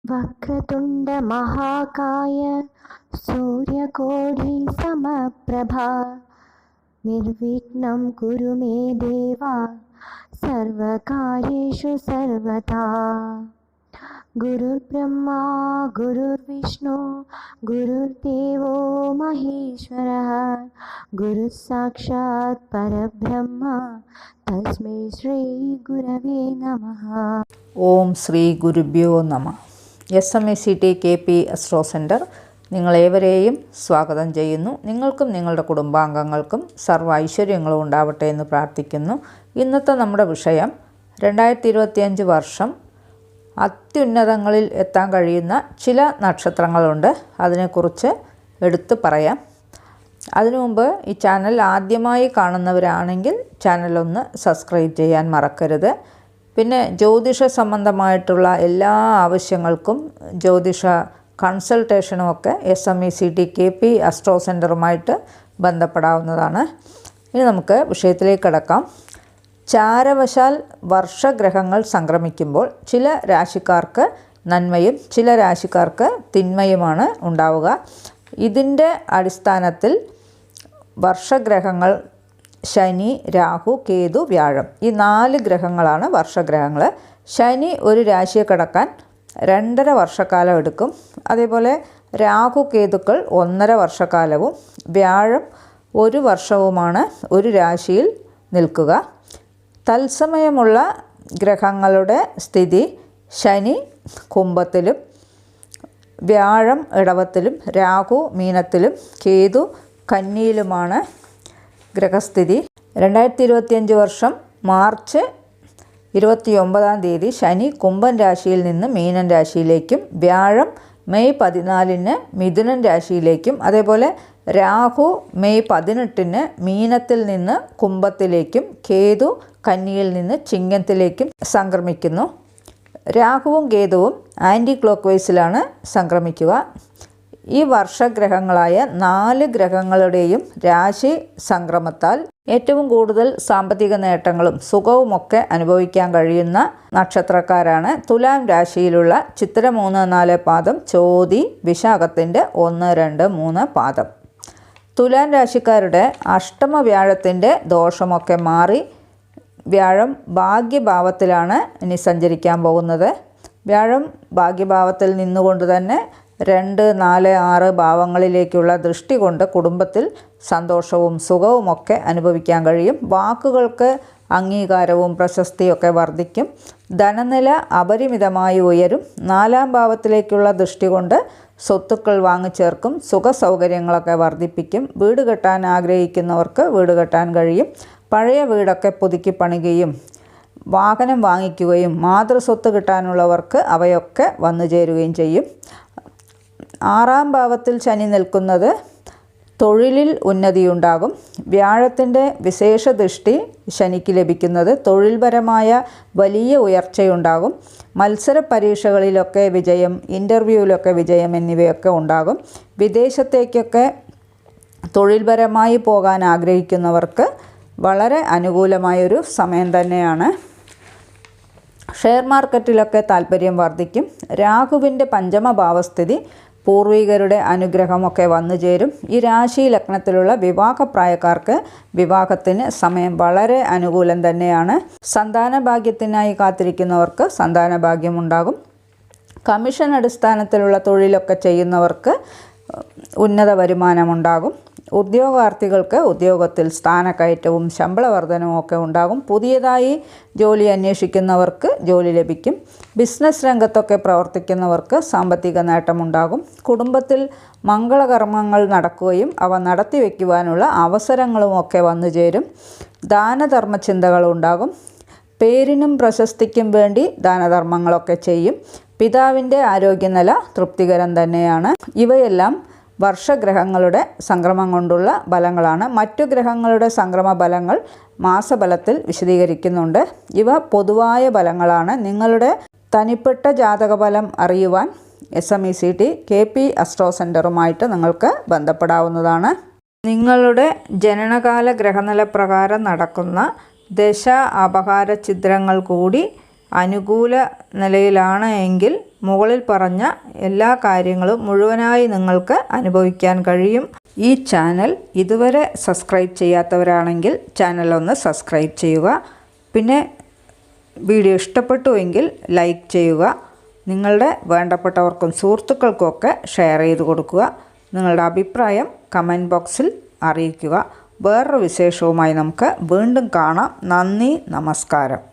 वक्रतुण्ड महाकाय सूर्यकोटि समप्रभा निर्विघ्नं कुरु मे देवा सर्वकार्येषु सर्वदा। गुरुर्ब्रह्मा गुरुर्विष्णु गुरुर्देवो महेश्वरः गुरुः साक्षात् परब्रह्म तस्मै श्री गुरवे नमः। ഓം ശ്രീ ഗുരുഭ്യോ നമ. SMACT KP അസ്ട്രോ സെൻറ്റർ നിങ്ങളേവരെയും സ്വാഗതം ചെയ്യുന്നു. നിങ്ങൾക്കും നിങ്ങളുടെ കുടുംബാംഗങ്ങൾക്കും സർവ്വ ഐശ്വര്യങ്ങളും ഉണ്ടാവട്ടെ എന്ന് പ്രാർത്ഥിക്കുന്നു. ഇന്നത്തെ നമ്മുടെ വിഷയം 2025 വർഷം അത്യുന്നതങ്ങളിൽ എത്താൻ കഴിയുന്ന ചില നക്ഷത്രങ്ങളുണ്ട്. അതിനെക്കുറിച്ച് എടുത്തു പറയാം. അതിനു മുമ്പ് ഈ ചാനൽ ആദ്യമായി കാണുന്നവരാണെങ്കിൽ ചാനലൊന്ന് സബ്സ്ക്രൈബ് ചെയ്യാൻ മറക്കരുത്. പിന്നെ ജ്യോതിഷ സംബന്ധമായിട്ടുള്ള എല്ലാ ആവശ്യങ്ങൾക്കും ജ്യോതിഷ കൺസൾട്ടേഷനും ഒക്കെ SMACT KP അസ്ട്രോ സെൻറ്ററുമായിട്ട് ബന്ധപ്പെടാവുന്നതാണ്. ഇനി നമുക്ക് വിഷയത്തിലേക്ക് കടക്കാം. ചാരവശാൽ വർഷഗ്രഹങ്ങൾ സംക്രമിക്കുമ്പോൾ ചില രാശിക്കാർക്ക് നന്മയും ചില രാശിക്കാർക്ക് തിന്മയുമാണ് ഉണ്ടാവുക. ഇതിൻ്റെ അടിസ്ഥാനത്തിൽ വർഷഗ്രഹങ്ങൾ ശനി, രാഹു, കേതു, വ്യാഴം ഈ 4 ഗ്രഹങ്ങളാണ് വർഷഗ്രഹങ്ങൾ. ശനി ഒരു രാശിയെ കടക്കാൻ 2.5 വർഷക്കാലം എടുക്കും. അതേപോലെ രാഹു, കേതുക്കൾ 1.5 വർഷക്കാലവും വ്യാഴം 1 വർഷവുമാണ് ഒരു രാശിയിൽ നിൽക്കുക. തത്സമയമുള്ള ഗ്രഹങ്ങളുടെ സ്ഥിതി ശനി കുംഭത്തിലും വ്യാഴം ഇടവത്തിലും രാഹു മീനത്തിലും കേതു കന്നിയിലുമാണ് ഗ്രഹസ്ഥിതി. 2025 വർഷം മാർച്ച് 29-ാം തീയതി ശനി കുംഭൻ രാശിയിൽ നിന്ന് മീനൻ രാശിയിലേക്കും വ്യാഴം മെയ് 14-ന് മിഥുനൻ രാശിയിലേക്കും അതേപോലെ രാഹു മെയ് 18-ന് മീനത്തിൽ നിന്ന് കുംഭത്തിലേക്കും കേതു കന്നിയിൽ നിന്ന് ചിങ്ങത്തിലേക്കും സംക്രമിക്കുന്നു. രാഹുവും കേതുവും ആൻറ്റി ക്ലോക്ക് വൈസിലാണ് സംക്രമിക്കുക. ഈ വർഷഗ്രഹങ്ങളായ 4 ഗ്രഹങ്ങളുടെയും രാശി സംക്രമത്താൽ ഏറ്റവും കൂടുതൽ സാമ്പത്തിക നേട്ടങ്ങളും സുഖവുമൊക്കെ അനുഭവിക്കാൻ കഴിയുന്ന നക്ഷത്രക്കാരാണ് തുലാം രാശിയിലുള്ള ചിത്തിര 3-4 പാദം, ചോതി വിശാഖത്തിൻ്റെ 1-2-3 പാദം. തുലാം രാശിക്കാരുടെ അഷ്ടമ വ്യാഴത്തിൻ്റെ ദോഷമൊക്കെ മാറി വ്യാഴം ഭാഗ്യഭാവത്തിലാണ് ഇനി സഞ്ചരിക്കാൻ പോകുന്നത്. വ്യാഴം ഭാഗ്യഭാവത്തിൽ നിന്നുകൊണ്ട് തന്നെ 2, 4, 6 ഭാവങ്ങളിലേക്കുള്ള ദൃഷ്ടി കൊണ്ട് കുടുംബത്തിൽ സന്തോഷവും സുഖവുമൊക്കെ അനുഭവിക്കാൻ കഴിയും. വാക്കുകൾക്ക് അംഗീകാരവും പ്രശസ്തിയൊക്കെ വർദ്ധിക്കും. ധനനില അപരിമിതമായി ഉയരും. 4-ാം ഭാവത്തിലേക്കുള്ള ദൃഷ്ടി കൊണ്ട് സ്വത്തുക്കൾ വാങ്ങിച്ചേർക്കും. സുഖ സൗകര്യങ്ങളൊക്കെ വർദ്ധിപ്പിക്കും. വീട് കെട്ടാൻ ആഗ്രഹിക്കുന്നവർക്ക് വീട് കെട്ടാൻ കഴിയും. പഴയ വീടൊക്കെ പുതുക്കി പണിയുകയും വാഹനം വാങ്ങിക്കുകയും മാതൃസ്വത്ത് കിട്ടാനുള്ളവർക്ക് അവയൊക്കെ വന്നു ചേരുകയും ചെയ്യും. 6-ാം ഭാവത്തിൽ ശനി നിൽക്കുന്നത് തൊഴിലിൽ ഉന്നതിയുണ്ടാകും. വ്യാഴത്തിൻ്റെ വിശേഷ ദൃഷ്ടി ശനിക്ക് ലഭിക്കുന്നത് തൊഴിൽപരമായ വലിയ ഉയർച്ചയുണ്ടാകും. മത്സര പരീക്ഷകളിലൊക്കെ വിജയം, ഇൻ്റർവ്യൂവിലൊക്കെ വിജയം എന്നിവയൊക്കെ ഉണ്ടാകും. വിദേശത്തേക്കൊക്കെ തൊഴിൽപരമായി പോകാൻ ആഗ്രഹിക്കുന്നവർക്ക് വളരെ അനുകൂലമായൊരു സമയം തന്നെയാണ്. ഷെയർ മാർക്കറ്റിലൊക്കെ താല്പര്യം വർദ്ധിക്കും. രാഹുവിൻ്റെ 5ാം ഭാവസ്ഥിതി പൂർവികരുടെ അനുഗ്രഹമൊക്കെ വന്നു ചേരും. ഈ രാശി ലഗ്നത്തിലുള്ള വിവാഹപ്രായക്കാർക്ക് വിവാഹത്തിന് സമയം വളരെ അനുകൂലം തന്നെയാണ്. സന്താന ഭാഗ്യത്തിനായി കാത്തിരിക്കുന്നവർക്ക് സന്താന ഭാഗ്യമുണ്ടാകും. കമ്മീഷൻ അടിസ്ഥാനത്തിലുള്ള തൊഴിലൊക്കെ ചെയ്യുന്നവർക്ക് ഉന്നത വരുമാനമുണ്ടാകും. ഉദ്യോഗാർത്ഥികൾക്ക് ഉദ്യോഗത്തിൽ സ്ഥാനക്കയറ്റവും ശമ്പള വർധനവും ഒക്കെ ഉണ്ടാകും. പുതിയതായി ജോലി അന്വേഷിക്കുന്നവർക്ക് ജോലി ലഭിക്കും. ബിസിനസ് രംഗത്തൊക്കെ പ്രവർത്തിക്കുന്നവർക്ക് സാമ്പത്തിക നേട്ടമുണ്ടാകും. കുടുംബത്തിൽ മംഗളകർമ്മങ്ങൾ നടക്കുകയും അവ നടത്തിവെക്കുവാനുള്ള അവസരങ്ങളുമൊക്കെ വന്നു ചേരും. ദാനധർമ്മ ചിന്തകളുണ്ടാകും. പേരിനും പ്രശസ്തിക്കും വേണ്ടി ദാനധർമ്മങ്ങളൊക്കെ ചെയ്യും. പിതാവിൻ്റെ ആരോഗ്യനില തൃപ്തികരം തന്നെയാണ്. ഇവയെല്ലാം വർഷഗ്രഹങ്ങളുടെ സംക്രമം കൊണ്ടുള്ള ഫലങ്ങളാണ്. മറ്റു ഗ്രഹങ്ങളുടെ സംക്രമ ഫലങ്ങൾ മാസഫലത്തിൽ വിശദീകരിക്കുന്നുണ്ട്. ഇവ പൊതുവായ ഫലങ്ങളാണ്. നിങ്ങളുടെ തനിപ്പെട്ട ജാതകഫലം അറിയുവാൻ SMACT KP അസ്ട്രോ സെൻറ്ററുമായിട്ട് നിങ്ങൾക്ക് ബന്ധപ്പെടാവുന്നതാണ്. നിങ്ങളുടെ ജനനകാല ഗ്രഹനില പ്രകാരം നടക്കുന്ന ദശ അപഹാര ചിത്രങ്ങൾ കൂടി അനുകൂല നിലയിലാണ് എങ്കിൽ മുകളിൽ പറഞ്ഞ എല്ലാ കാര്യങ്ങളും മുഴുവനായി നിങ്ങൾക്ക് അനുഭവിക്കാൻ കഴിയും. ഈ ചാനൽ ഇതുവരെ സബ്സ്ക്രൈബ് ചെയ്യാത്തവരാണെങ്കിൽ ചാനൽ ഒന്ന് സബ്സ്ക്രൈബ് ചെയ്യുക. പിന്നെ വീഡിയോ ഇഷ്ടപ്പെട്ടുവെങ്കിൽ ലൈക്ക് ചെയ്യുക. നിങ്ങളുടെ വേണ്ടപ്പെട്ടവർക്കും സുഹൃത്തുക്കൾക്കുമൊക്കെ ഷെയർ ചെയ്ത് കൊടുക്കുക. നിങ്ങളുടെ അഭിപ്രായം കമൻറ്റ് ബോക്സിൽ അറിയിക്കുക. വേറൊരു വിശേഷവുമായി നമുക്ക് വീണ്ടും കാണാം. നന്ദി, നമസ്കാരം.